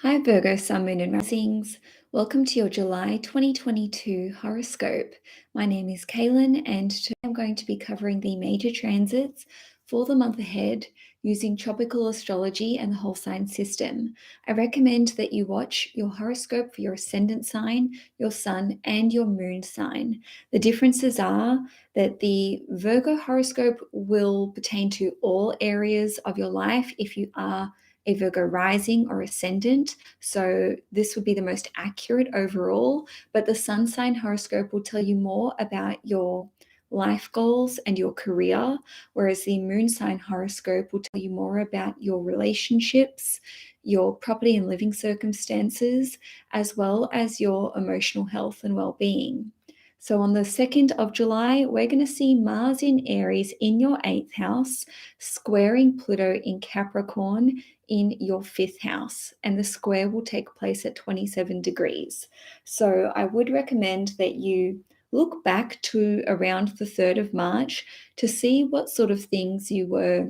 Hi, Virgo, Sun, Moon, and Risings. Welcome to your July 2022 horoscope. My name is Cailin, and today I'm going to be covering the major transits for the month ahead using tropical astrology and the whole sign system. I recommend that you watch your horoscope for your ascendant sign, your sun, and your moon sign. The differences are that the Virgo horoscope will pertain to all areas of your life if you are a Virgo rising or ascendant. So this would be the most accurate overall, but the sun sign horoscope will tell you more about your life goals and your career, whereas the moon sign horoscope will tell you more about your relationships, your property and living circumstances, as well as your emotional health and well-being. So on the 2nd of July, we're going to see Mars in Aries in your 8th house, squaring Pluto in Capricorn in your 5th house, and the square will take place at 27 degrees. So I would recommend that you look back to around the 3rd of March to see what sort of things you were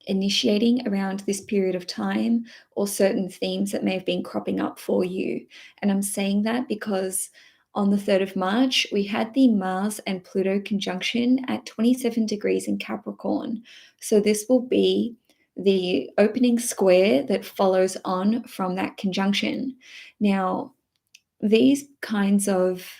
initiating around this period of time, or certain themes that may have been cropping up for you. And I'm saying that because on the 3rd of March, we had the Mars and Pluto conjunction at 27 degrees in Capricorn. So this will be the opening square that follows on from that conjunction. Now, these kinds of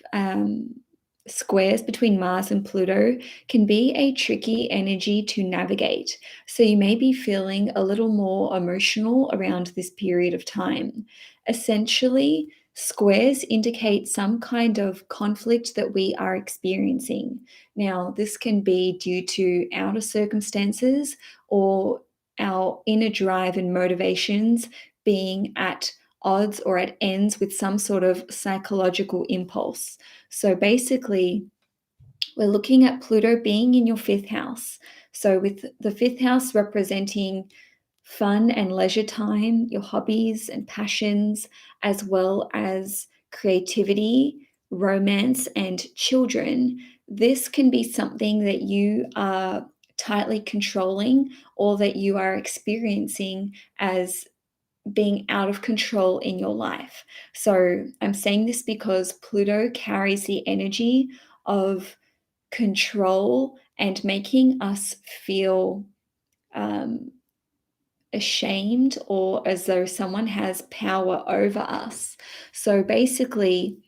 squares between Mars and Pluto can be a tricky energy to navigate. So you may be feeling a little more emotional around this period of time. Essentially, squares indicate some kind of conflict that we are experiencing. Now, this can be due to outer circumstances or our inner drive and motivations being at odds or at ends with some sort of psychological impulse. So basically, we're looking at Pluto being in your 5th house. So with the 5th house representing fun and leisure time, your hobbies and passions, as well as creativity, romance, and children, this can be something that you are tightly controlling or that you are experiencing as being out of control in your life. So I'm saying this because Pluto carries the energy of control and making us feel ashamed or as though someone has power over us. So basically,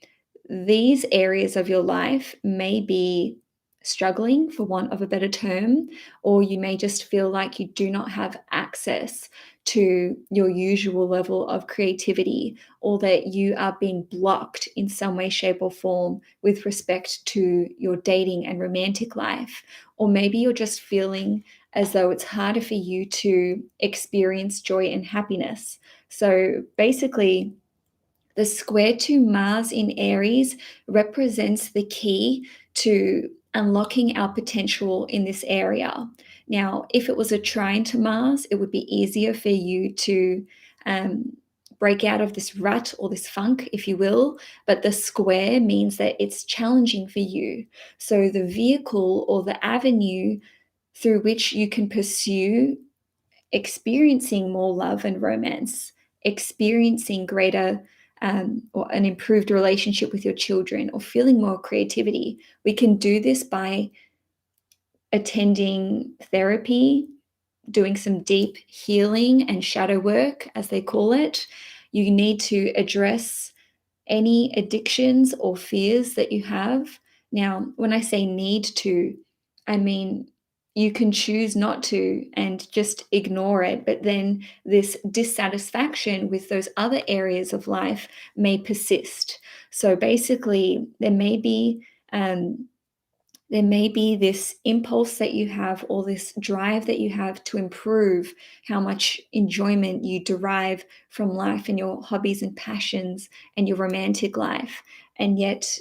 these areas of your life may be struggling, for want of a better term, or you may just feel like you do not have access to your usual level of creativity, or that you are being blocked in some way, shape, or form with respect to your dating and romantic life. Or maybe you're just feeling as though it's harder for you to experience joy and happiness. So basically, the square to Mars in Aries represents the key to unlocking our potential in this area. Now, if it was a trine to Mars, it would be easier for you to break out of this rut or this funk, if you will, but the square means that it's challenging for you. So the vehicle or the avenue through which you can pursue experiencing more love and romance, experiencing greater or an improved relationship with your children, or feeling more creativity. We can do this by attending therapy, doing some deep healing and shadow work, as they call it. You need to address any addictions or fears that you have. Now, when I say need to, I mean you can choose not to and just ignore it, but then this dissatisfaction with those other areas of life may persist. So basically, there may be this impulse that you have, or this drive that you have to improve how much enjoyment you derive from life and your hobbies and passions and your romantic life. And yet,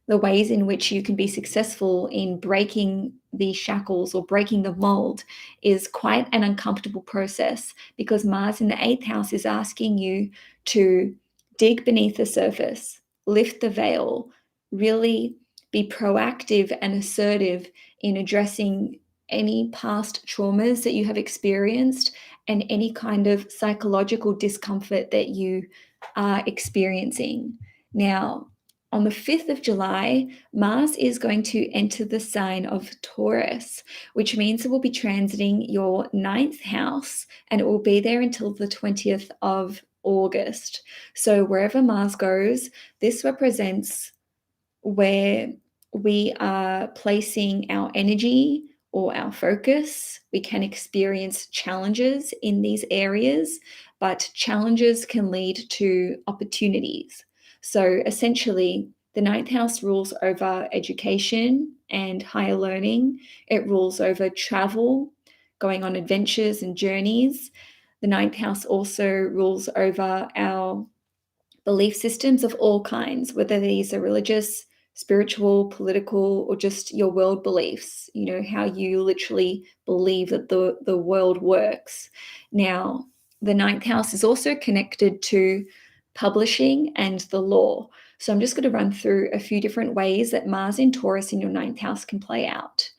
the ways in which you can be successful in breaking the shackles or breaking the mold is quite an uncomfortable process, because Mars in the 8th house is asking you to dig beneath the surface, lift the veil, really be proactive and assertive in addressing any past traumas that you have experienced, and any kind of psychological discomfort that you are experiencing. Now, on the 5th of July, Mars is going to enter the sign of Taurus, which means it will be transiting your ninth house, and it will be there until the 20th of August. So wherever Mars goes, this represents where we are placing our energy or our focus. We can experience challenges in these areas, but challenges can lead to opportunities. So essentially, the ninth house rules over education and higher learning. It rules over travel, going on adventures and journeys. The ninth house also rules over our belief systems of all kinds, whether these are religious, spiritual, political, or just your world beliefs, how you literally believe that the world works. Now, the ninth house is also connected to publishing and the law. So I'm just going to run through a few different ways that Mars in Taurus in your ninth house can play out.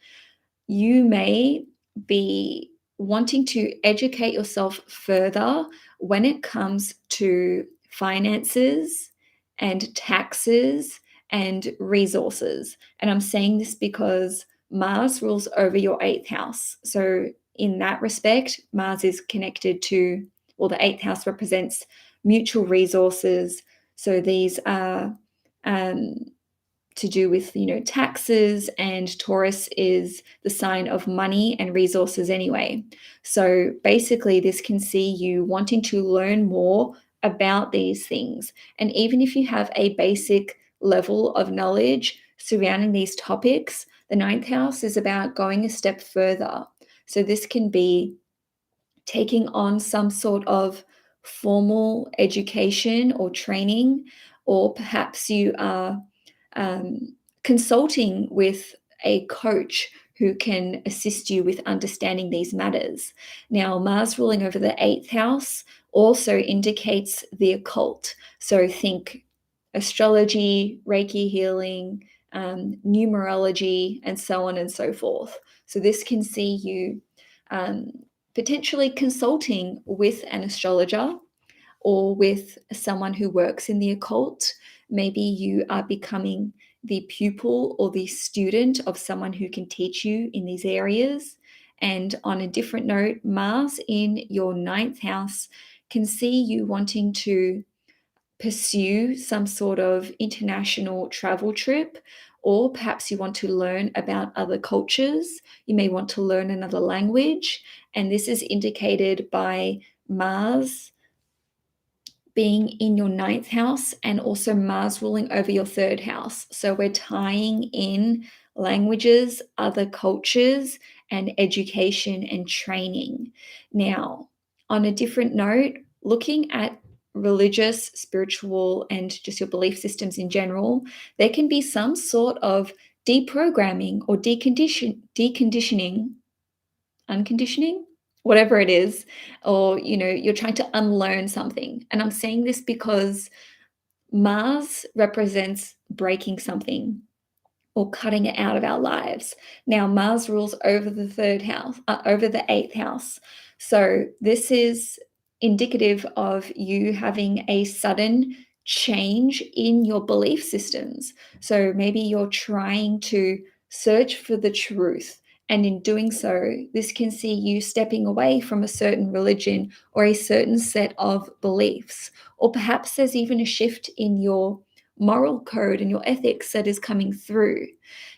You may be wanting to educate yourself further when it comes to finances and taxes and resources. And I'm saying this because Mars rules over your eighth house. So, in that respect, Mars is connected to, well, the eighth house represents mutual resources. So, these are to do with taxes, and Taurus is the sign of money and resources anyway. So basically this can see you wanting to learn more about these things, and even if you have a basic level of knowledge surrounding these topics, the ninth house is about going a step further. So this can be taking on some sort of formal education or training, or perhaps you are consulting with a coach who can assist you with understanding these matters. Now, Mars ruling over the eighth house also indicates the occult. So think astrology, Reiki healing, numerology, and so on and so forth. So this can see you potentially consulting with an astrologer or with someone who works in the occult. Maybe you are becoming the pupil or the student of someone who can teach you in these areas. And on a different note, Mars in your ninth house can see you wanting to pursue some sort of international travel trip, or perhaps you want to learn about other cultures. You may want to learn another language. And this is indicated by Mars being in your ninth house and also Mars ruling over your third house. So we're tying in languages, other cultures, and education and training. Now, on a different note, looking at religious, spiritual, and just your belief systems in general, there can be some sort of deprogramming or deconditioning, unconditioning, whatever it is, or you're trying to unlearn something. And I'm saying this because Mars represents breaking something or cutting it out of our lives. Now, Mars rules over the third house, over the eighth house. So this is indicative of you having a sudden change in your belief systems. So maybe you're trying to search for the truth. And in doing so, this can see you stepping away from a certain religion or a certain set of beliefs. Or perhaps there's even a shift in your moral code and your ethics that is coming through.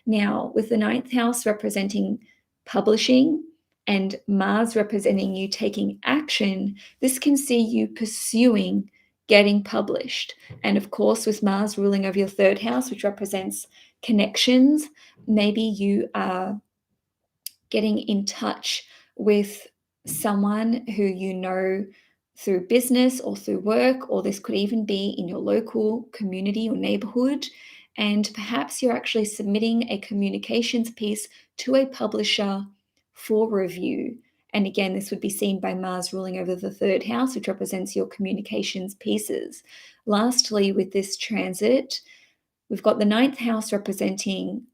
Now, with the ninth house representing publishing and Mars representing you taking action, this can see you pursuing getting published. And of course, with Mars ruling over your third house, which represents connections, maybe you are getting in touch with someone who you know through business or through work, or this could even be in your local community or neighborhood. And perhaps you're actually submitting a communications piece to a publisher for review. And again, this would be seen by Mars ruling over the third house, which represents your communications pieces. Lastly, with this transit, we've got the ninth house representing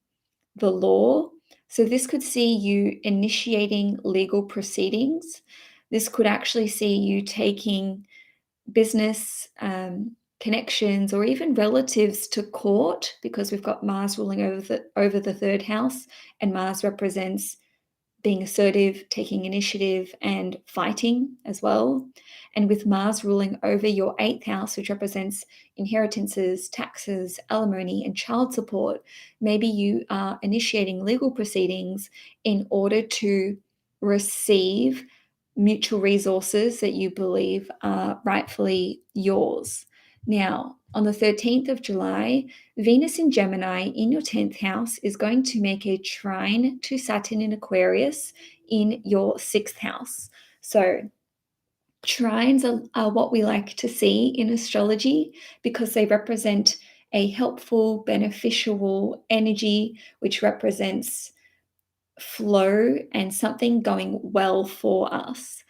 the law. So this could see you initiating legal proceedings. This could actually see you taking business connections or even relatives to court, because we've got Mars ruling over the third house, and Mars represents being assertive, taking initiative, and fighting as well. And with Mars ruling over your eighth house, which represents inheritances, taxes, alimony, and child support, maybe you are initiating legal proceedings in order to receive mutual resources that you believe are rightfully yours. Now, on the 13th of July, Venus in Gemini in your 10th house is going to make a trine to Saturn in Aquarius in your 6th house. So trines are what we like to see in astrology because they represent a helpful, beneficial energy, which represents flow and something going well for us.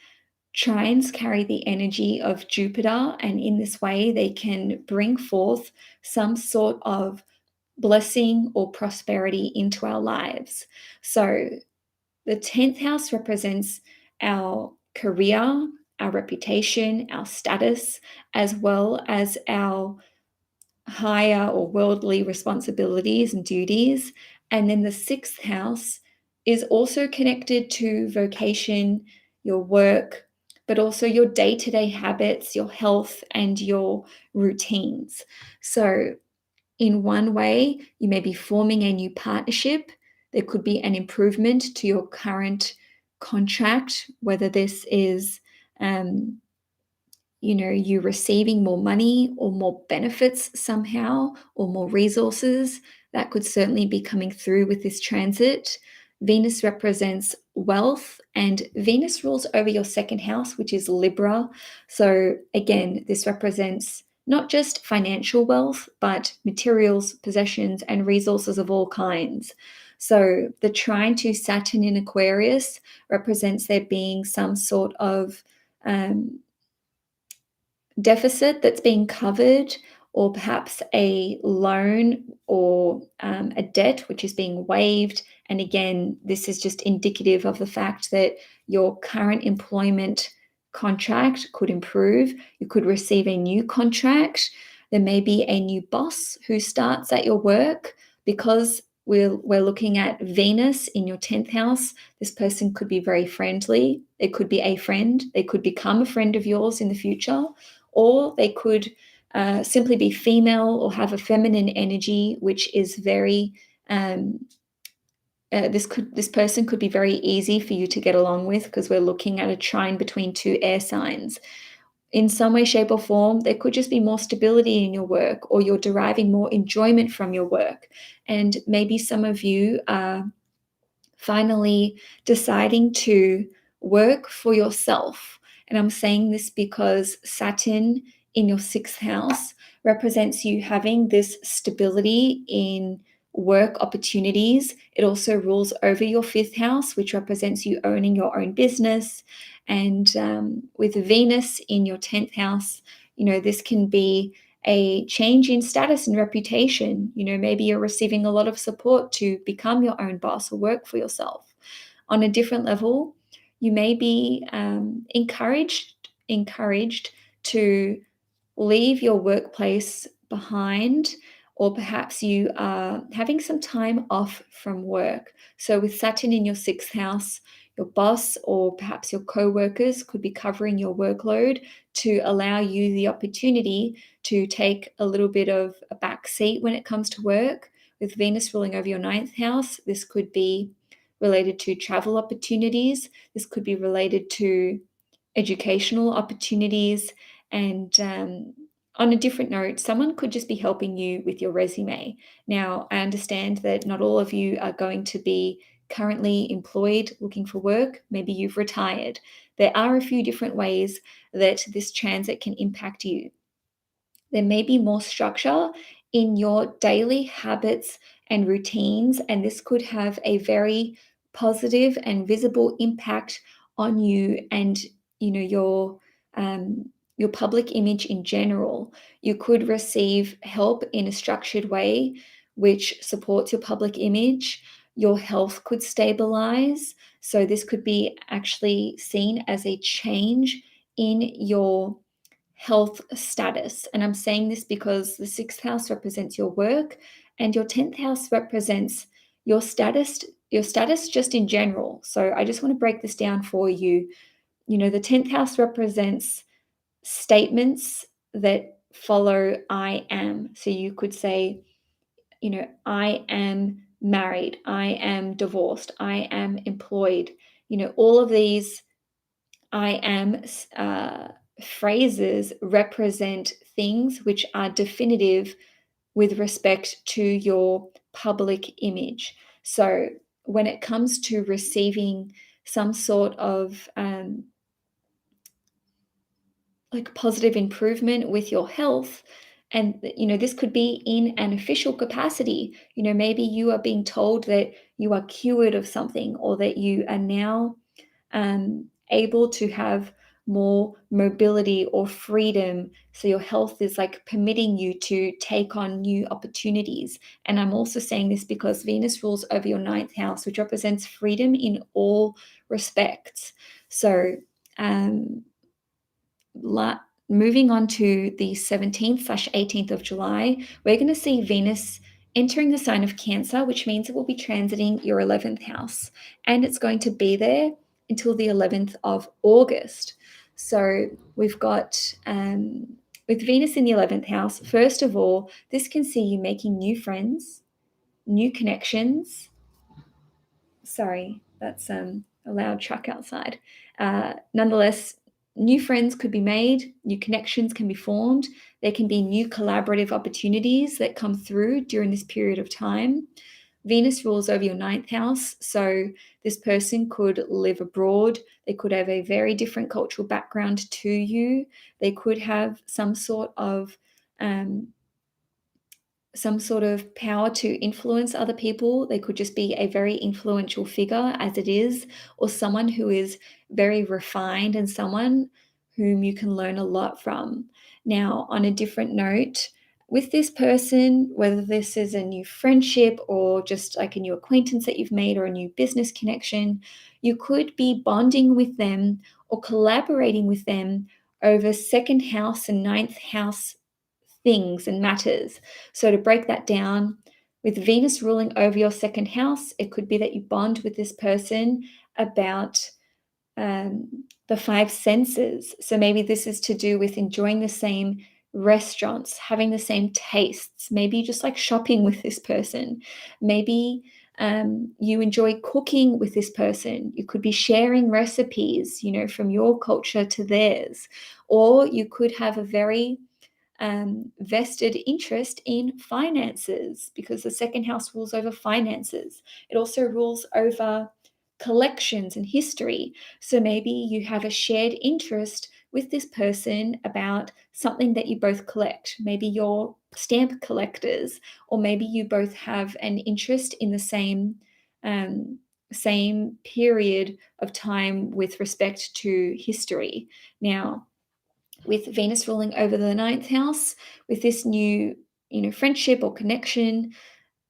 Trines carry the energy of Jupiter, and in this way, they can bring forth some sort of blessing or prosperity into our lives. So, the 10th house represents our career, our reputation, our status, as well as our higher or worldly responsibilities and duties. And then the 6th house is also connected to vocation, your work, but also your day-to-day habits, your health, and your routines. So in one way, you may be forming a new partnership. There could be an improvement to your current contract, whether this is you receiving more money or more benefits somehow or more resources. That could certainly be coming through with this transit. Venus represents wealth, and Venus rules over your second house, which is Libra. So again, this represents not just financial wealth, but materials, possessions, and resources of all kinds. So the trine to Saturn in Aquarius represents there being some sort of deficit that's being covered, or perhaps a loan or a debt which is being waived. And again, this is just indicative of the fact that your current employment contract could improve. You could receive a new contract. There may be a new boss who starts at your work because we're looking at Venus in your 10th house. This person could be very friendly. It could be a friend. They could become a friend of yours in the future, or they could simply be female or have a feminine energy, which is very this person could be very easy for you to get along with, because we're looking at a trine between two air signs. In some way, shape, or form, there could just be more stability in your work, or you're deriving more enjoyment from your work. And maybe some of you are finally deciding to work for yourself. And I'm saying this because Saturn in your 6th house represents you having this stability in work opportunities. It also rules over your 5th house, which represents you owning your own business. And with Venus in your 10th house, this can be a change in status and reputation. Maybe you're receiving a lot of support to become your own boss or work for yourself. On a different level, you may be encouraged to leave your workplace behind, or perhaps you are having some time off from work. So with Saturn in your 6th house, your boss or perhaps your co-workers could be covering your workload to allow you the opportunity to take a little bit of a back seat when it comes to work. With Venus ruling over your 9th house, this could be related to travel opportunities. This could be related to educational opportunities. And on a different note, someone could just be helping you with your resume. Now, I understand that not all of you are going to be currently employed looking for work. Maybe you've retired. There are a few different ways that this transit can impact you. There may be more structure in your daily habits and routines, and this could have a very positive and visible impact on you and your public image in general. You could receive help in a structured way which supports your public image. your health could stabilize. So this could be actually seen as a change in your health status. And I'm saying this because the sixth house represents your work and your 10th house represents your status just in general. So I just want to break this down for you. You know, the 10th house represents statements that follow I am. So you could say, you know, I am married, I am divorced, I am employed. You know, all of these I am phrases represent things which are definitive with respect to your public image. So when it comes to receiving some sort of like positive improvement with your health, and you know, this could be in an official capacity. You know, maybe you are being told that you are cured of something, or that you are now able to have more mobility or freedom. So your health is like permitting you to take on new opportunities. And I'm also saying this because Venus rules over your ninth house, which represents freedom in all respects. So moving on to the 17th/18th of July, we're going to see Venus entering the sign of Cancer, which means it will be transiting your 11th house. And it's going to be there until the 11th of August. So we've got, with Venus in the 11th house, first of all, this can see you making new friends, new connections. Sorry, that's a loud truck outside. Nonetheless, new friends could be made, new connections can be formed, there can be new collaborative opportunities that come through during this period of time. Venus rules over your ninth house, so this person could live abroad, they could have a very different cultural background to you, they could have some sort of power to influence other people. They could just be a very influential figure as it is, or someone who is very refined and someone whom you can learn a lot from. Now, on a different note, with this person, whether this is a new friendship or just like a new acquaintance that you've made or a new business connection, you could be bonding with them or collaborating with them over second house and ninth house things and matters. So to break that down, with Venus ruling over your second house, it could be that you bond with this person about the five senses. So maybe this is to do with enjoying the same restaurants, having the same tastes. Maybe you just like shopping with this person. Maybe you enjoy cooking with this person. You could be sharing recipes, you know, from your culture to theirs. Or you could have a very vested interest in finances, because the second house rules over finances. It also rules over collections and history. So maybe you have a shared interest with this person about something that you both collect. Maybe you're stamp collectors, or maybe you both have an interest in the same period of time with respect to history. Now, with Venus ruling over the ninth house, with this new, you know, friendship or connection,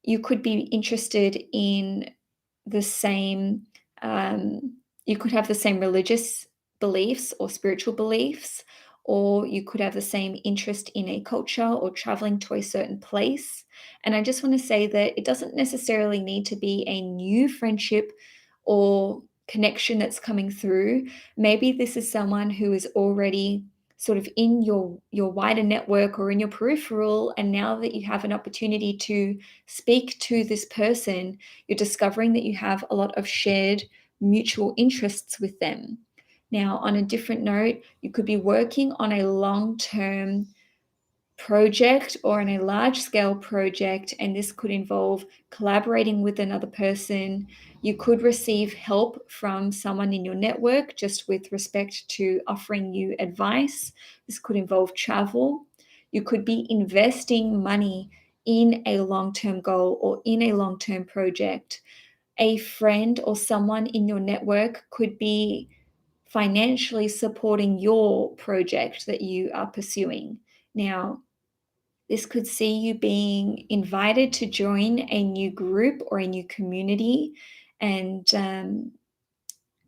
you could be interested in the same, you could have the same religious beliefs or spiritual beliefs, or you could have the same interest in a culture or traveling to a certain place. And I just want to say that it doesn't necessarily need to be a new friendship or connection that's coming through. Maybe this is someone who is already sort of in your wider network or in your peripheral, and now that you have an opportunity to speak to this person, you're discovering that you have a lot of shared mutual interests with them. Now, on a different note, you could be working on a long-term project or in a large scale project, and this could involve collaborating with another person. You could receive help from someone in your network just with respect to offering you advice. This could involve travel. You could be investing money in a long-term goal or in a long-term project. A friend or someone in your network could be financially supporting your project that you are pursuing. Now, This could see you being invited to join a new group or a new community. And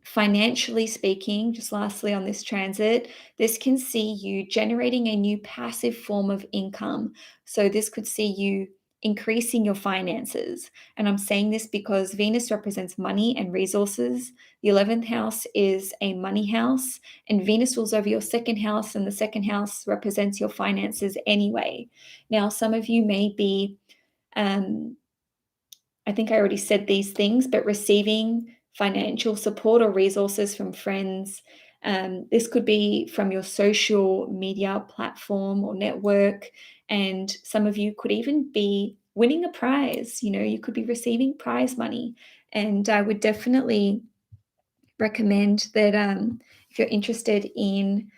financially speaking, just lastly on this transit, this can see you generating a new passive form of income. So this could see you increasing your finances. And I'm saying this because Venus represents money and resources. The 11th house is a money house, and Venus rules over your second house, and the second house represents your finances anyway. Now, some of you may be I think I already said these things, but receiving financial support or resources from friends. This could be from your social media platform or network. And some of you could even be winning a prize. You could be receiving prize money. And I would definitely recommend that if you're interested in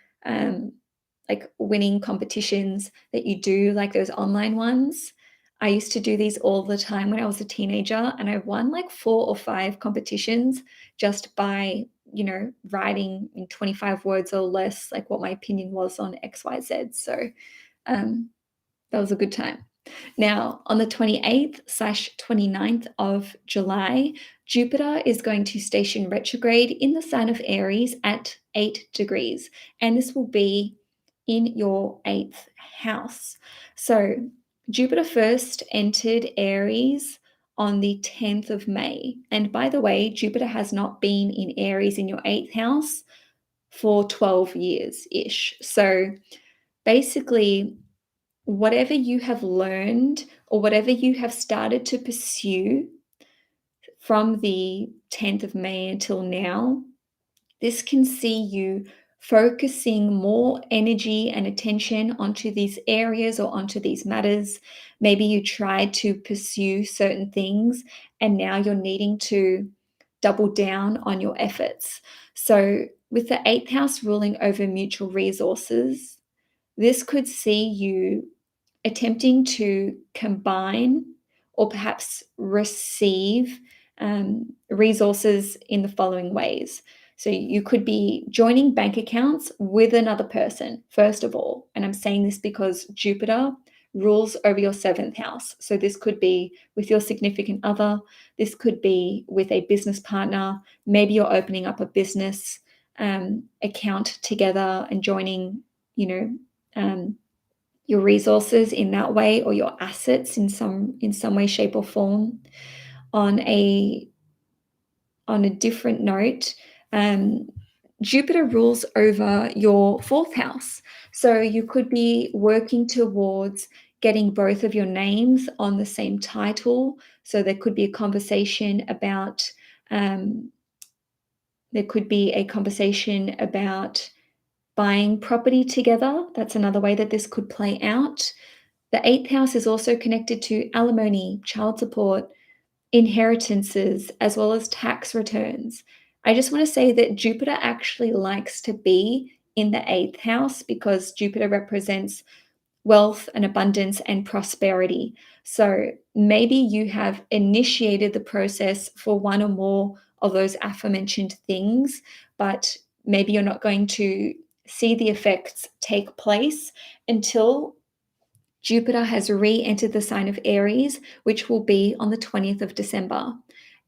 like winning competitions, that you do like those online ones. I used to do these all the time when I was a teenager, and I won like 4 or 5 competitions just by, writing in 25 words or less, like what my opinion was on XYZ. So that was a good time. Now, on the 28th/29th of July, Jupiter is going to station retrograde in the sign of Aries at 8 degrees, and this will be in your 8th house. So, Jupiter first entered Aries on the 10th of May. And by the way, Jupiter has not been in Aries in your 8th house for 12 years ish. So, basically, whatever you have learned or whatever you have started to pursue from the 10th of May until now, this can see you focusing more energy and attention onto these areas or onto these matters. Maybe you tried to pursue certain things and now you're needing to double down on your efforts. So, with the 8th house ruling over mutual resources, this could see you attempting to combine or perhaps receive resources in the following ways. So you could be joining bank accounts with another person, first of all. And I'm saying this because Jupiter rules over your 7th house. So this could be with your significant other. This could be with a business partner. Maybe you're opening up a business account together and joining, your resources in that way, or your assets in some way, shape, or form. On a different note, Jupiter rules over your 4th house, so you could be working towards getting both of your names on the same title. So there could be a conversation about buying property together. That's another way that this could play out. The 8th house is also connected to alimony, child support, inheritances, as well as tax returns. I just want to say that Jupiter actually likes to be in the 8th house because Jupiter represents wealth and abundance and prosperity. So maybe you have initiated the process for one or more of those aforementioned things, but maybe you're not going to see the effects take place until Jupiter has re-entered the sign of Aries, which will be on the 20th of December.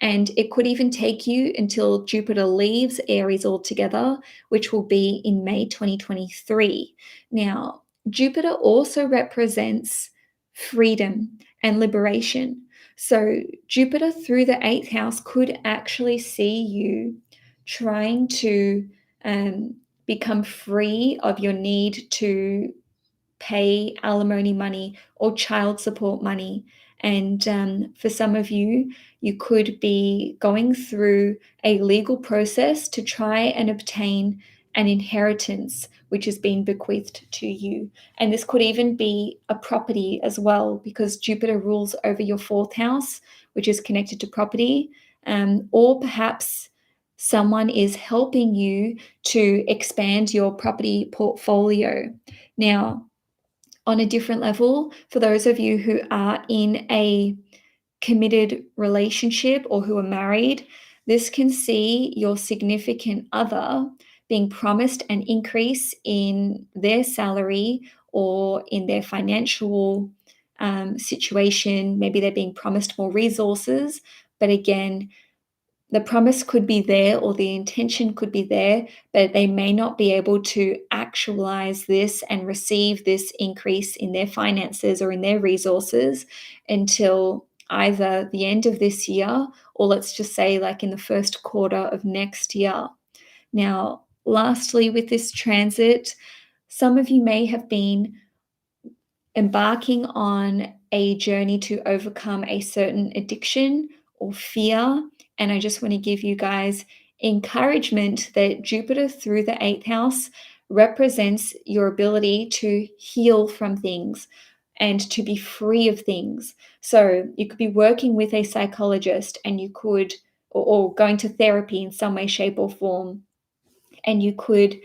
And it could even take you until Jupiter leaves Aries altogether, which will be in May 2023. Now, Jupiter also represents freedom and liberation. So Jupiter through the 8th house could actually see you trying to become free of your need to pay alimony money or child support money. And for some of you, you could be going through a legal process to try and obtain an inheritance which has been bequeathed to you. And this could even be a property as well, because Jupiter rules over your 4th house, which is connected to property. Or perhaps someone is helping you to expand your property portfolio. Now, on a different level, for those of you who are in a committed relationship or who are married, this can see your significant other being promised an increase in their salary or in their financial situation. Maybe they're being promised more resources, but again, the promise could be there or the intention could be there, but they may not be able to actualize this and receive this increase in their finances or in their resources until either the end of this year, or let's just say like in the first quarter of next year. Now, lastly, with this transit, some of you may have been embarking on a journey to overcome a certain addiction or fear. And I just want to give you guys encouragement that Jupiter through the 8th house represents your ability to heal from things and to be free of things. So you could be working with a psychologist and you could, or going to therapy in some way, shape, or form, and you could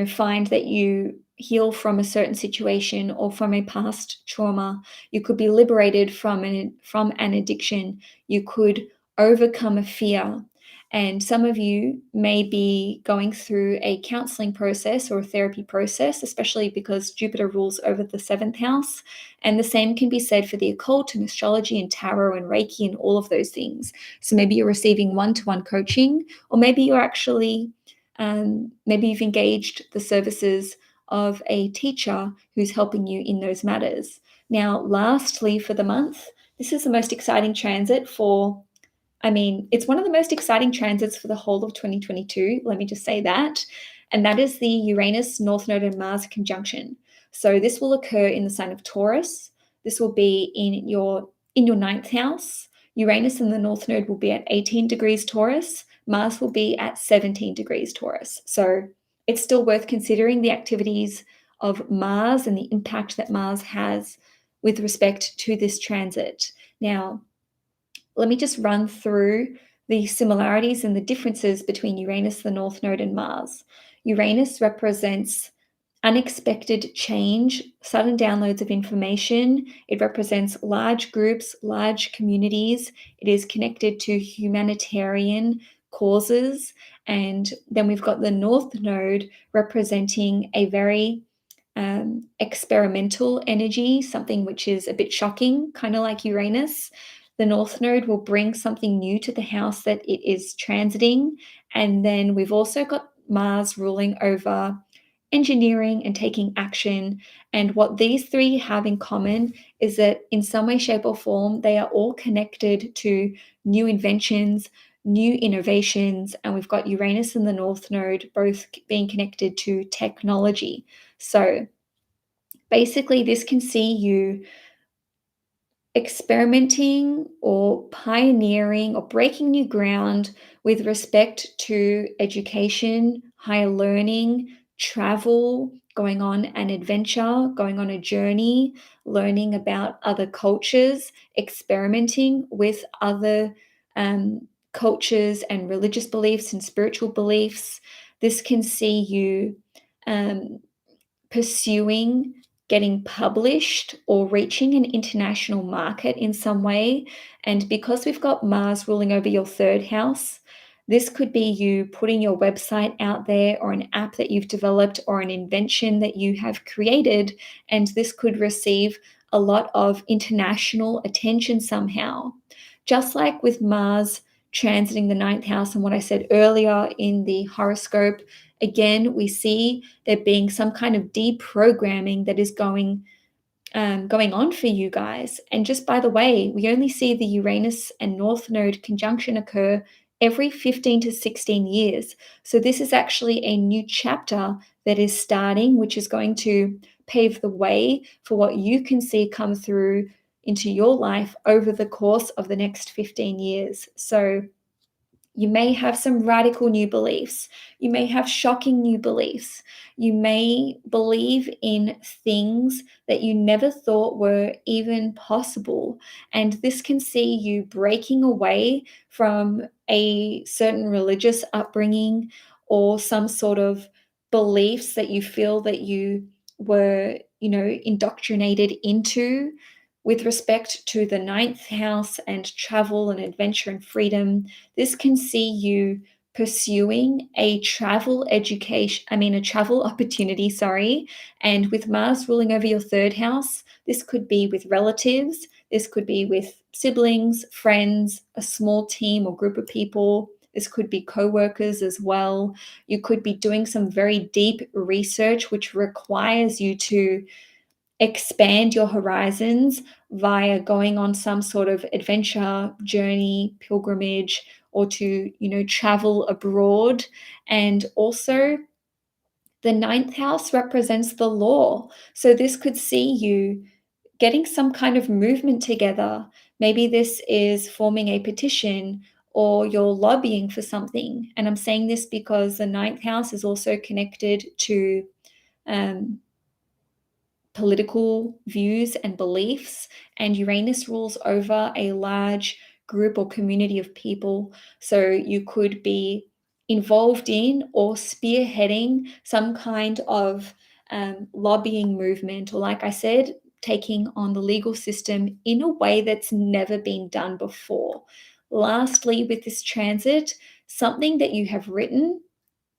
find that you heal from a certain situation or from a past trauma. You could be liberated from an addiction. You could overcome a fear. And some of you may be going through a counseling process or a therapy process, especially because Jupiter rules over the 7th house. And the same can be said for the occult and astrology and tarot and Reiki and all of those things. So maybe you're receiving one-to-one coaching, or maybe you're actually maybe you've engaged the services of a teacher who's helping you in those matters. Now, lastly, for the month, this is the most exciting transit it's one of the most exciting transits for the whole of 2022. Let me just say that. And that is the Uranus, North Node, and Mars conjunction. So this will occur in the sign of Taurus. This will be in your 9th house. Uranus and the North Node will be at 18 degrees Taurus. Mars will be at 17 degrees Taurus. So it's still worth considering the activities of Mars and the impact that Mars has with respect to this transit. Now, let me just run through the similarities and the differences between Uranus, the North Node, and Mars. Uranus represents unexpected change, sudden downloads of information. It represents large groups, large communities. It is connected to humanitarian causes. And then we've got the North Node representing a very experimental energy, something which is a bit shocking, kind of like Uranus. The North Node will bring something new to the house that it is transiting. And then we've also got Mars ruling over engineering and taking action. And what these three have in common is that in some way, shape, or form, they are all connected to new inventions, new innovations. And we've got Uranus and the North Node both being connected to technology. So basically, this can see you experimenting or pioneering or breaking new ground with respect to education, higher learning, travel, going on an adventure, going on a journey, learning about other cultures, experimenting with other cultures and religious beliefs and spiritual beliefs. This can see you pursuing getting published or reaching an international market in some way. And because we've got Mars ruling over your 3rd house, this could be you putting your website out there, or an app that you've developed, or an invention that you have created. And this could receive a lot of international attention somehow. Just like with Mars transiting the 9th house and what I said earlier in the horoscope, again, we see there being some kind of deprogramming that is going on for you guys. And just by the way, we only see the Uranus and North Node conjunction occur every 15 to 16 years. So this is actually a new chapter that is starting, which is going to pave the way for what you can see come through into your life over the course of the next 15 years. So you may have some radical new beliefs. You may have shocking new beliefs. You may believe in things that you never thought were even possible. And this can see you breaking away from a certain religious upbringing or some sort of beliefs that you feel that you were, indoctrinated into with respect to the 9th house and travel and adventure and freedom. This can see you pursuing a travel opportunity, sorry. And with Mars ruling over your third house, this could be with relatives, this could be with siblings, friends, a small team or group of people. This could be co-workers as well. You could be doing some very deep research, which requires you to expand your horizons via going on some sort of adventure, journey, pilgrimage, or to, travel abroad. And also, the ninth house represents the law. So this could see you getting some kind of movement together. Maybe this is forming a petition or you're lobbying for something. And I'm saying this because the ninth house is also connected to um, political views and beliefs, and Uranus rules over a large group or community of people. So you could be involved in or spearheading some kind of lobbying movement, or, like I said, taking on the legal system in a way that's never been done before. Lastly, with this transit, something that you have written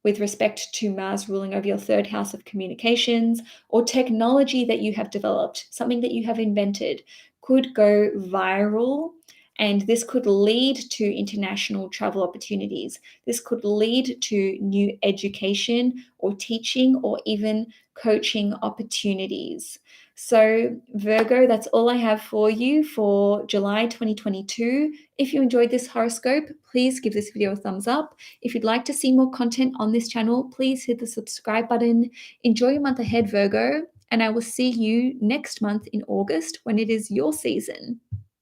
with respect to Mars ruling over your third house of communications, or technology that you have developed, something that you have invented, could go viral. And this could lead to international travel opportunities. This could lead to new education or teaching or even coaching opportunities. So, Virgo, that's all I have for you for July 2022. If you enjoyed this horoscope, please give this video a thumbs up. If you'd like to see more content on this channel, please hit the subscribe button. Enjoy your month ahead, Virgo, and I will see you next month in August when it is your season.